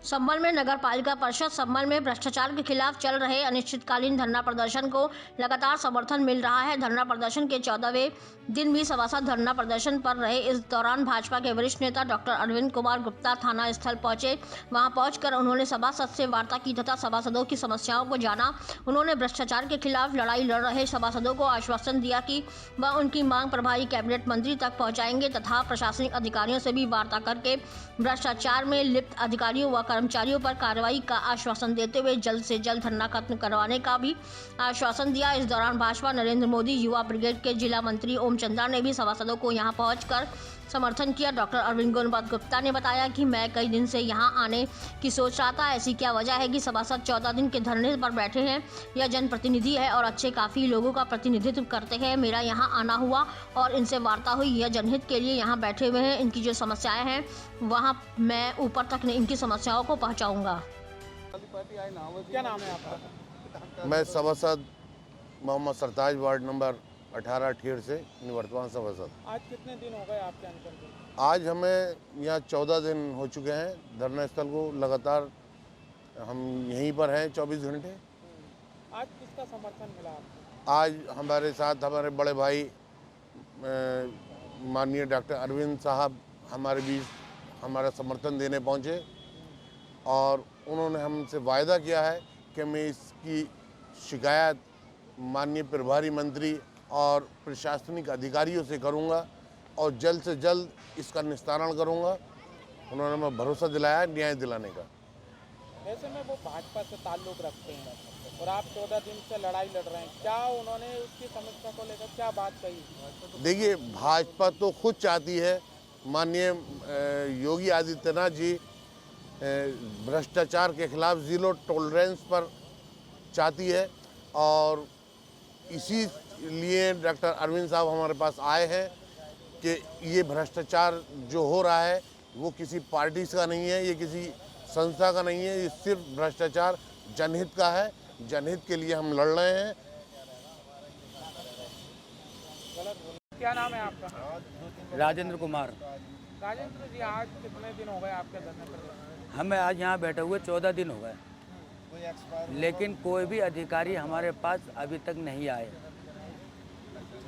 संभल में नगर पालिका परिषद संभल में भ्रष्टाचार के खिलाफ चल रहे अनिश्चितकालीन धरना प्रदर्शन को लगातार समर्थन मिल रहा है। धरना प्रदर्शन के 14वें दिन भी सभासद धरना प्रदर्शन पर रहे। इस दौरान भाजपा के वरिष्ठ नेता डॉक्टर अरविंद कुमार गुप्ता थाना स्थल पहुंचे। वहां पहुंचकर उन्होंने सभासद से वार्ता की तथा सभासदों की समस्याओं को जाना। उन्होंने भ्रष्टाचार के खिलाफ लड़ाई लड़ रहे सभासदों को आश्वासन दिया कि वह उनकी मांग प्रभारी कैबिनेट मंत्री तक पहुंचाएंगे तथा प्रशासनिक अधिकारियों से भी वार्ता करके भ्रष्टाचार में लिप्त अधिकारियों व कर्मचारियों पर कार्रवाई का आश्वासन देते हुए जल्द से जल्द धरना खत्म करवाने का भी आश्वासन दिया। इस दौरान भाजपा नरेंद्र मोदी युवा ब्रिगेड के जिला मंत्री ओम चंद्रा ने भी सभासदों को यहां पहुंचकर समर्थन किया। डॉक्टर अरविंद गुप्ता ने बताया कि मैं कई दिन से यहां आने की सोच रहा था। ऐसी क्या वजह है कि सभासद 14 दिन के धरने पर बैठे हैं। यह जनप्रतिनिधि है और अच्छे काफ़ी लोगों का प्रतिनिधित्व करते हैं। मेरा यहां आना हुआ और इनसे वार्ता हुई। यह जनहित के लिए यहां बैठे हुए हैं। इनकी जो समस्याएं हैं वहां मैं ऊपर तक इनकी समस्याओं को पहुंचाऊंगा। क्या नाम है आपका? मैं सभासद मोहम्मद सरताज वार्ड नंबर 18 ठेर से निवर्तमान सभासद। आज कितने दिन हो गए आपके अनशन को? आज हमें यहाँ 14 दिन हो चुके हैं। धरना स्थल को लगातार हम यहीं पर हैं 24 घंटे। आज किसका समर्थन मिला आपको? आज हमारे साथ हमारे बड़े भाई माननीय डॉक्टर अरविंद साहब हमारे बीच हमारा समर्थन देने पहुँचे और उन्होंने हमसे वायदा किया है कि मैं इसकी शिकायत माननीय प्रभारी मंत्री और प्रशासनिक अधिकारियों से करूंगा और जल्द से जल्द इसका निस्तारण करूंगा। उन्होंने हमें भरोसा दिलाया न्याय दिलाने का। ऐसे में वो भाजपा से ताल्लुक रखते हैं और आप 14 दिन से लड़ाई लड़ रहे हैं, क्या उन्होंने उसकी समस्या को लेकर क्या बात कही? देखिए, भाजपा तो खुद चाहती है, माननीय योगी आदित्यनाथ जी भ्रष्टाचार के खिलाफ जीरो टॉलरेंस पर चाहती है और इसी लिए डॉक्टर अरविंद साहब हमारे पास आए हैं कि ये भ्रष्टाचार जो हो रहा है वो किसी पार्टी का नहीं है, ये किसी संस्था का नहीं है, ये सिर्फ भ्रष्टाचार जनहित का है। जनहित के लिए हम लड़ रहे हैं। क्या नाम है आपका? राजेंद्र कुमार। राजेंद्र जी, आज कितने दिन हो गए आपके धरने पर? हमें आज यहाँ बैठे हुए 14 दिन हो गए, लेकिन कोई भी अधिकारी हमारे पास अभी तक नहीं आए,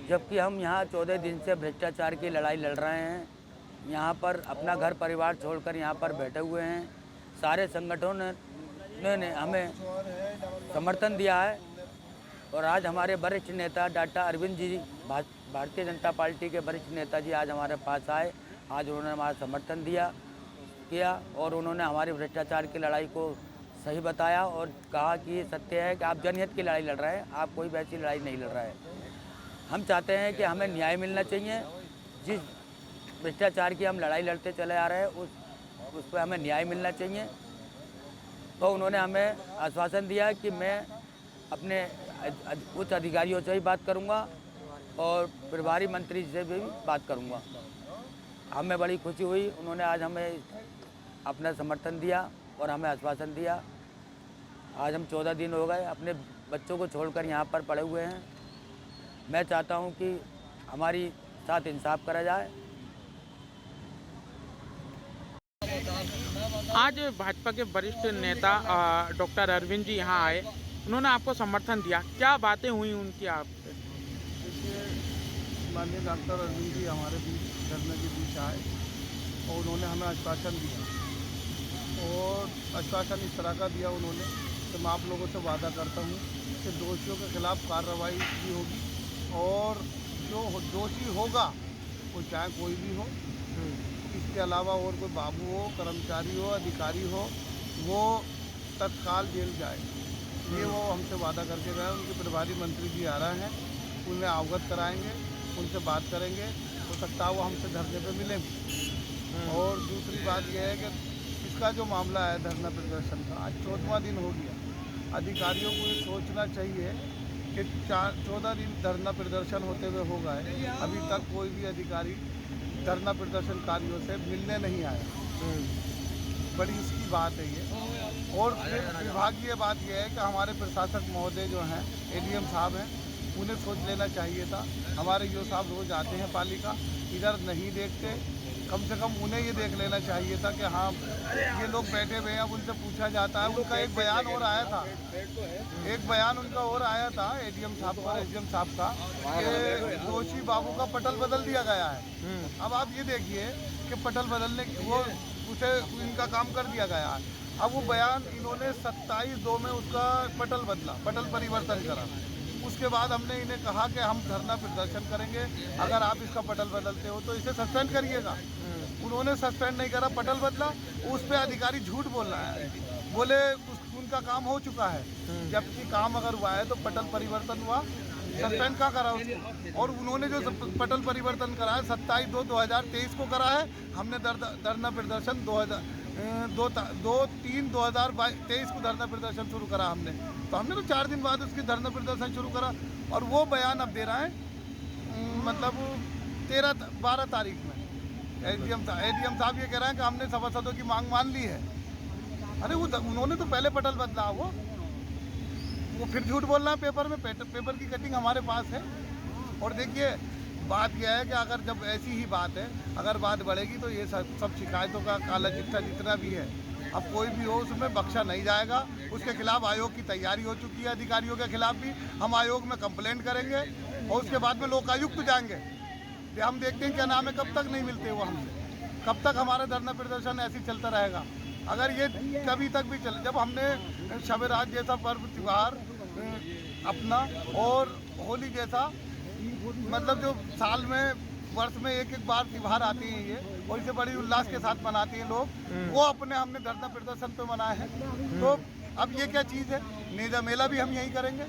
जबकि हम यहाँ 14 दिन से भ्रष्टाचार की लड़ाई लड़ रहे हैं। यहाँ पर अपना घर परिवार छोड़कर यहाँ पर बैठे हुए हैं। सारे संगठनों ने हमें समर्थन दिया है और आज हमारे वरिष्ठ नेता डॉक्टर अरविंद जी, भारतीय जनता पार्टी के वरिष्ठ नेता जी आज हमारे पास आए। आज उन्होंने हमारा समर्थन किया और उन्होंने हमारी भ्रष्टाचार की लड़ाई को सही बताया और कहा कि ये सत्य है कि आप जनहित की लड़ाई लड़ रहे हैं, आप कोई वैसी लड़ाई नहीं लड़ रहे हैं। हम चाहते हैं कि हमें न्याय मिलना चाहिए। जिस भ्रष्टाचार की हम लड़ाई लड़ते चले आ रहे हैं उस पर हमें न्याय मिलना चाहिए। तो उन्होंने हमें आश्वासन दिया कि मैं अपने उच्च अधिकारियों से भी बात करूंगा और प्रभारी मंत्री से भी बात करूंगा। हमें बड़ी खुशी हुई, उन्होंने आज हमें अपना समर्थन दिया और हमें आश्वासन दिया। आज हम 14 दिन हो गए अपने बच्चों को छोड़कर यहाँ पर पड़े हुए हैं। मैं चाहता हूँ कि हमारी साथ इंसाफ करा जाए। आज भाजपा के वरिष्ठ नेता डॉक्टर अरविंद जी यहाँ आए, उन्होंने आपको समर्थन दिया, क्या बातें हुई उनकी आपसे? माननीय डॉक्टर अरविंद जी हमारे बीच धरने के बीच आए और उन्होंने हमें आश्वासन दिया और आश्वासन इस तरह का दिया उन्होंने कि मैं आप लोगों से वादा करता हूँ कि दोषियों के खिलाफ कार्रवाई की होगी और जो दोषी होगा वो चाहे कोई भी हो, इसके अलावा और कोई बाबू हो, कर्मचारी हो, अधिकारी हो, वो तत्काल जेल जाए। ये वो हमसे वादा करके गए। उनके प्रभारी मंत्री जी आ रहे हैं, उन्हें अवगत कराएंगे, उनसे बात करेंगे, हो सकता है वो हमसे धरने पे मिलेंगे। और दूसरी बात यह है कि इसका जो मामला है धरना प्रदर्शन का, आज 14वां दिन हो गया। अधिकारियों को ये सोचना चाहिए कि 14 दिन धरना प्रदर्शन होते हुए हो गए, अभी तक कोई भी अधिकारी धरना प्रदर्शनकारियों से मिलने नहीं आया। बड़ी इसकी बात है ये। और विभागीय बात यह है कि हमारे प्रशासक महोदय जो हैं, एडीएम साहब हैं, उन्हें सोच लेना चाहिए था। हमारे यो साहब रोज आते हैं पालिका, इधर नहीं देखते कम से कम उन्हें ये देख लेना चाहिए था कि हाँ ये लोग बैठे हुए हैं, अब उनसे पूछा जाता है। उनका एक बयान और आया था, एक बयान उनका और आया था एडीएम साहब का, एसडीएम साहब का, कि दोषी बाबू का पटल बदल दिया गया है। अब आप ये देखिए कि पटल बदलने की वो उसे इनका काम कर दिया गया है। अब वो बयान इन्होंने 27/2 में उसका पटल बदला, पटल परिवर्तन करा। उसके बाद हमने इन्हें कहा कि हम धरना प्रदर्शन करेंगे, अगर आप इसका पटल बदलते हो तो इसे सस्पेंड करिएगा। उन्होंने सस्पेंड नहीं करा, पटल बदला। उस पर अधिकारी झूठ बोल रहा है, बोले उनका काम हो चुका है, जबकि काम अगर हुआ है तो पटल परिवर्तन हुआ, सस्पेंड कहाँ करा उसको। और उन्होंने जो पटल परिवर्तन करा है 27/2/2023 को करा है। हमने धरना प्रदर्शन 2/3/2023 को धरना प्रदर्शन शुरू करा हमने, तो हमने तो 4 दिन बाद उसकी धरना प्रदर्शन शुरू करा। और वो बयान अब दे रहा है मतलब 12 तारीख में एडीएम साहब ये कह रहे हैं कि हमने सभासदों की मांग मान ली है। अरे वो उन्होंने तो पहले पटल बदला, वो फिर झूठ बोल रहा है पेपर में। पेपर की कटिंग हमारे पास है। और देखिए बात यह है कि अगर जब ऐसी ही बात है, अगर बात बढ़ेगी तो ये सब शिकायतों का काला चिट्ठा जितना भी है, अब कोई भी हो उसमें बख्शा नहीं जाएगा। उसके खिलाफ आयोग की तैयारी हो चुकी है, अधिकारियों के खिलाफ भी हम आयोग में कंप्लेंट करेंगे और उसके बाद में लोकायुक्त जाएंगे। ये हम देखते हैं क्या नाम है, कब तक नहीं मिलते वो हमसे, कब तक हमारा धरना प्रदर्शन ऐसे चलता रहेगा। अगर ये कभी तक भी चले, जब हमने शब-ए-रात जैसा पर्व त्यौहार अपना और होली जैसा मतलब जो साल में वर्ष में एक बार त्यौहार आते हैं ये, और इसे बड़ी उल्लास के साथ मनाते हैं लोग, वो अपने हमने धरना प्रदर्शन पे मनाए हैं। तो अब ये क्या चीज़ है, नेजा मेला भी हम यही करेंगे।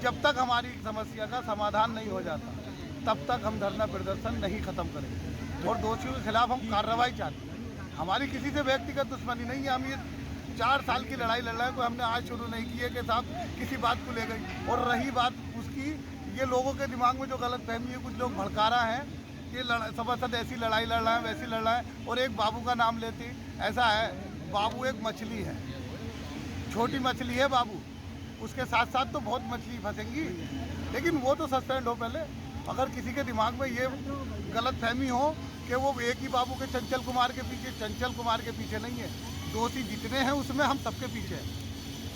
जब तक हमारी समस्या का समाधान नहीं हो जाता तब तक हम धरना प्रदर्शन नहीं खत्म करेंगे। और दोषियों के खिलाफ हम कार्रवाई चाहते हैं। हमारी किसी से व्यक्तिगत दुश्मनी नहीं है। हम ये 4 साल की लड़ाई लड़ रहे हैं, कोई हमने आज शुरू नहीं की है कि साहब किसी बात को ले गई। और रही बात उसकी, ये लोगों के दिमाग में जो गलत फहमी है, कुछ लोग भड़का रहा है कि सभासद ऐसी लड़ाई लड़ रहा है, वैसी लड़ रहा है, और एक बाबू का नाम लेती। ऐसा है, बाबू एक मछली है, छोटी मछली है बाबू, उसके साथ साथ तो बहुत मछली फंसेंगी, लेकिन वो तो सस्पेंड हो पहले। अगर किसी के दिमाग में ये गलत फहमी हो कि वो एक ही बाबू के चंचल कुमार के पीछे, चंचल कुमार के पीछे नहीं है, दोषी जितने हैं उसमें हम सबके पीछे हैं।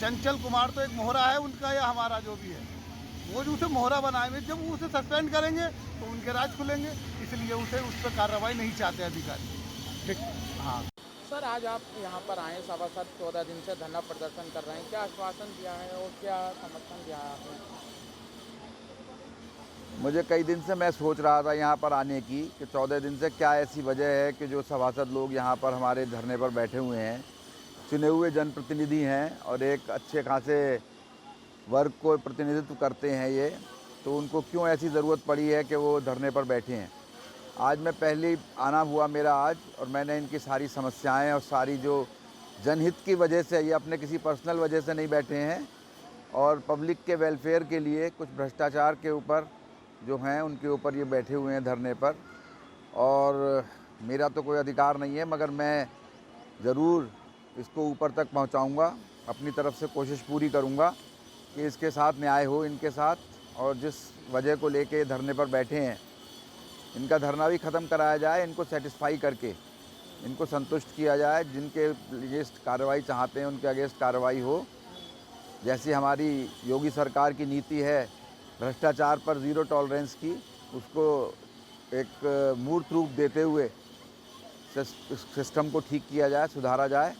चंचल कुमार तो एक मोहरा है उनका या हमारा जो भी है, वो जो उसे मोहरा बनाए हुए, जब वो उसे सस्पेंड करेंगे तो उनके राज खुलेंगे, इसलिए उस पर कार्रवाई नहीं चाहते अधिकारी। ठीक, हाँ सर, आज आप यहाँ पर आए, सभासद 14 दिन से धरना प्रदर्शन कर रहे हैं, क्या आश्वासन दिया है और क्या समर्थन दिया है आपने? मुझे कई दिन से मैं सोच रहा था यहाँ पर आने की कि 14 दिन से क्या ऐसी वजह है कि जो सभासद लोग यहाँ पर हमारे धरने पर बैठे हुए हैं, चुने हुए जनप्रतिनिधि हैं और एक अच्छे खासे वर्ग को प्रतिनिधित्व करते हैं ये, तो उनको क्यों ऐसी ज़रूरत पड़ी है कि वो धरने पर बैठे हैं। आज मैं पहली आना हुआ मेरा आज, और मैंने इनकी सारी समस्याएं और सारी जो जनहित की वजह से, ये अपने किसी पर्सनल वजह से नहीं बैठे हैं, और पब्लिक के वेलफेयर के लिए कुछ भ्रष्टाचार के ऊपर जो हैं उनके ऊपर ये बैठे हुए हैं धरने पर। और मेरा तो कोई अधिकार नहीं है, मगर मैं ज़रूर इसको ऊपर तक पहुंचाऊंगा, अपनी तरफ से कोशिश पूरी करूंगा कि इसके साथ न्याय हो इनके साथ, और जिस वजह को लेके धरने पर बैठे हैं इनका धरना भी ख़त्म कराया जाए, इनको सेटिस्फाई करके इनको संतुष्ट किया जाए। जिनके अगेंस्ट कार्रवाई चाहते हैं उनके अगेंस्ट कार्रवाई हो। जैसी हमारी योगी सरकार की नीति है भ्रष्टाचार पर ज़ीरो टॉलरेंस की, उसको एक मूर्त रूप देते हुए सिस्टम को ठीक किया जाए, सुधारा जाए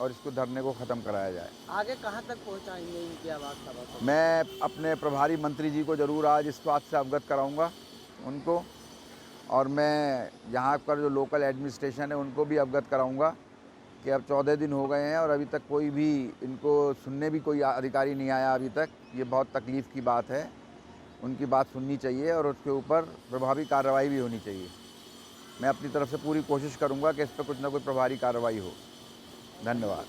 और इसको धरने को ख़त्म कराया जाए। आगे कहाँ तक पहुँचाएंगे इनकी आवाज़ सभा? मैं अपने प्रभारी मंत्री जी को ज़रूर आज इस बात से अवगत कराऊंगा उनको, और मैं यहाँ पर जो लोकल एडमिनिस्ट्रेशन है उनको भी अवगत कराऊंगा कि अब 14 दिन हो गए हैं और अभी तक कोई भी इनको सुनने भी कोई अधिकारी नहीं आया अभी तक। ये बहुत तकलीफ़ की बात है, उनकी बात सुननी चाहिए और उसके ऊपर प्रभावी कार्रवाई भी होनी चाहिए। मैं अपनी तरफ से पूरी कोशिश करूंगा कि इस पर कुछ ना कुछ प्रभावी कार्रवाई हो। धन्यवाद।